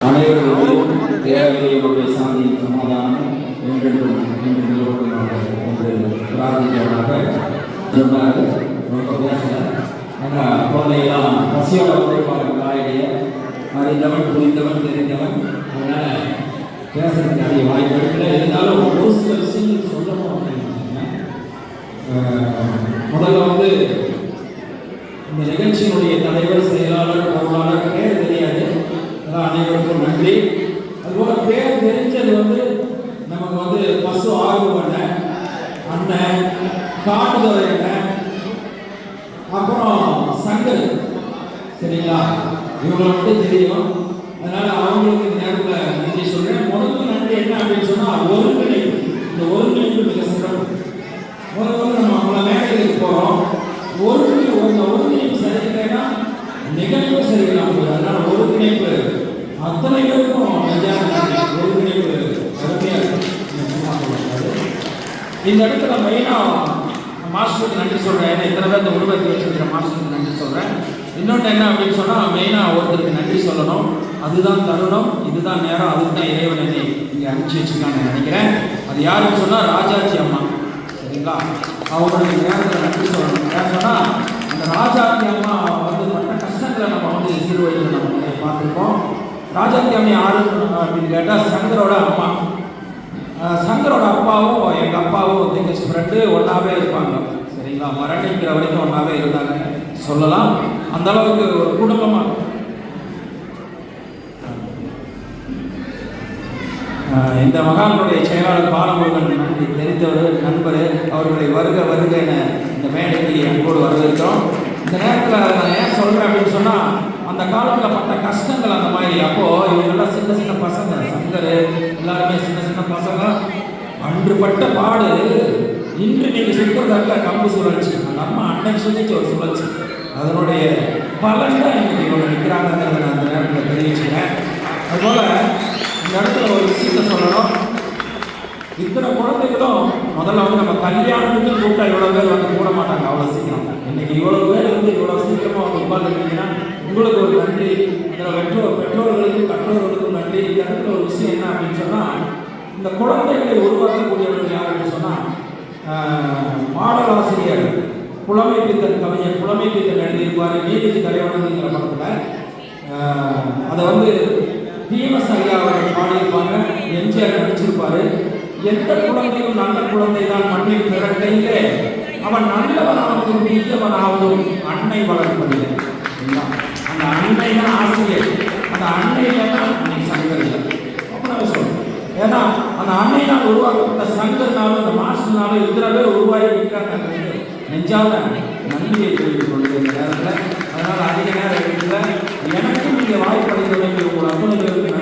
அனைவருக்கும் தேவையுடைய சாந்தியும் சமாதானம் என்றென்றும் என்று பிரார்த்திக்கிறவனாக சொன்னார். ரொம்ப பேசல ஏன்னா குழந்தையெல்லாம் பசியோட உழைப்பாங்க காலையிலேயே அறிந்தவன் புரிந்தவன் தெரிந்தவன், அதனால பேசுறதுக்கு அதிக வாய்ப்பு எடுக்கல. இருந்தாலும் ஒரு சில விஷயங்கள் சொல்லணும் அப்படின்னு முதல்ல இந்த நிகழ்ச்சியினுடைய தலைவர், செயலாளர், பொருளாளர் பேர் தெரியாது, அதான் அனைவருக்கும் நன்றி. அதுபோல பேர் தெரிஞ்சது நமக்கு பசு ஆய்வு பண்ண அண்ணன், காட்டுதுறை அண்ணன், அப்புறம் சங்கர், சரிங்களா, இவங்களை தெரியும். அதனால அவங்களுக்கு இந்த நேரத்தில் நன்றி சொல்றேன். முதல்ல நன்றி என்ன அப்படின்னு சொன்னா ஒருங்கிணைப்பு. இந்த ஒருங்கிணைப்பு மிக சிறப்பு. முதல்ல நம்ம அவங்கள மேடைகளுக்கு போறோம், ஒருங்கிணைப்பு சரியில்லைன்னா நிகழ்வு சரியில்லாம போகுது. அதனால ஒருங்கிணைப்பு அத்தனை பேருக்கும் ஒருங்கிணைப்பு அருமையா இருக்கு. இந்த இடத்துல மெயினா மாஸ்டருக்கு நன்றி சொல்றேன். ஏன்னா இத்தனை பேர் இந்த உருவத்தை வச்சிருக்கிற மாஸ்டருக்கு நன்றி சொல்றேன். இன்னொன்று என்ன அப்படின்னு சொன்னா மெயினா ஒருத்தருக்கு நன்றி சொல்லணும். அதுதான் தருணம், இதுதான் நேரம், அதுக்கு தான் இறைவன் என்னை இங்கே அனுப்பிச்சு வச்சுருக்கான்னு நினைக்கிறேன். அது யாருன்னு சொன்னா ராஜாஜி அம்மா, சரிங்களா, அவங்களுடைய நேரத்தில் நன்றி சொல்லணும். ஏன்னு சொன்னா அந்த ராஜாஜி அம்மா பட்ட கஷ்டங்களை நம்ம சிறு வயதில் நம்ம பார்த்துருக்கோம். ராஜாஜி அம்மா யாரு அப்படின்னு கேட்டால் சங்கரோட அம்மா. சங்கரோட அப்பாவும் எங்கள் அப்பாவும் திங்கஸ் ஃப்ரெண்டு ஒன்றாவே இருப்பாங்க, சரிங்களா, மரணிக்கிற வரைக்கும் ஒன்றாவே இருந்தாங்க சொல்லலாம். அந்த அளவுக்கு ஒரு குடும்பமாக இந்த மகானுடைய செயலாளர் பாலமுருகன் நன்றி தெரிந்தவர், நண்பர், அவர்களை வருக வருக என இந்த மேடைக்கு அன்போடு வரவேற்கிறோம். இந்த நேரத்தில் நான் ஏன் சொல்கிறேன் அப்படின்னு சொன்னால் அந்த காலத்தில் பட்ட கஷ்டங்கள் அந்த மாதிரி. அப்போது இவங்கெல்லாம் சின்ன சின்ன பசங்க, சங்கர் எல்லாருமே சின்ன சின்ன பசங்க. அன்று பட்ட பாடு இன்று நீங்கள் சுற்றுறதாக்க கம்பு சுழற்சி, அந்த அம்மா அண்ணன் சொல்லிட்டு ஒரு சுழற்சி, அதனுடைய பலன் தான் இன்னைக்கு இவங்க நிற்கிறாங்கிறத நான் அந்த நேரத்தில் தெரிவிச்சுக்கிறேன். அதுபோல் இந்த இடத்துல ஒரு விஷயத்தை சொல்லணும். இத்தனை குழந்தைகளும் முதல்ல நம்ம கல்யாணத்துக்கு கூப்பிட்டா இவ்வளோ பேர் கூட மாட்டாங்க அவ்வளோ சீக்கிரம். இன்னைக்கு இவ்வளோ பேர் இவ்வளோ சீக்கிரமாக உட்காந்துருக்கீங்கன்னா உங்களுக்கு ஒரு நன்றி. இதில் பெற்றோர்களுக்கும் கற்றோர்களுக்கும் நன்றி. இந்த இடத்துல ஒரு விஷயம் என்ன அப்படின்னு சொன்னால் இந்த குழந்தைகளை உருவாக்கக்கூடியவர்கள் யார் அப்படின்னு சொன்னால் பாடலாசிரியர் புலமை பித்தன் கவிஞர் புலமை பித்தன் எழுதியிருப்பார் நீதிக்கு தலைவனுங்கிற படத்தில். அதை டிஎம்எஸ் ஐயா அவர்கள் பாடியிருப்பாங்க, எம்ஜிஆர் நடிச்சிருப்பாரு. எந்த குழந்தையும் நல்ல குழந்தை தான் மண்ணில் பிறக்கையிலே அவன் நல்லவனாகவும் தீயவனாகவும் அன்னை வளர்ப்பதில்லை. அந்த அன்னை தான் ஆசிரியர், அந்த அன்னையில தான் அன்னை சங்கர் இல்லை அப்படின்னு சொல்றேன். ஏன்னா அந்த அன்னையினால் உருவாக்கப்பட்ட சங்கர்னாலும் அந்த மாஸ்டர்னாலும் இத்தனை பேர் உருவாகி இருக்கிறாங்க. நெஞ்சால நன்றியை தெரிவித்துக் கொண்டு இந்த நேரத்தில். அதனால் அதிக நேரம் எடுக்கல. எனக்கும் இங்கே வாய்ப்பளிக்க வேண்டிய ஒரு அத்தனை பேருக்கு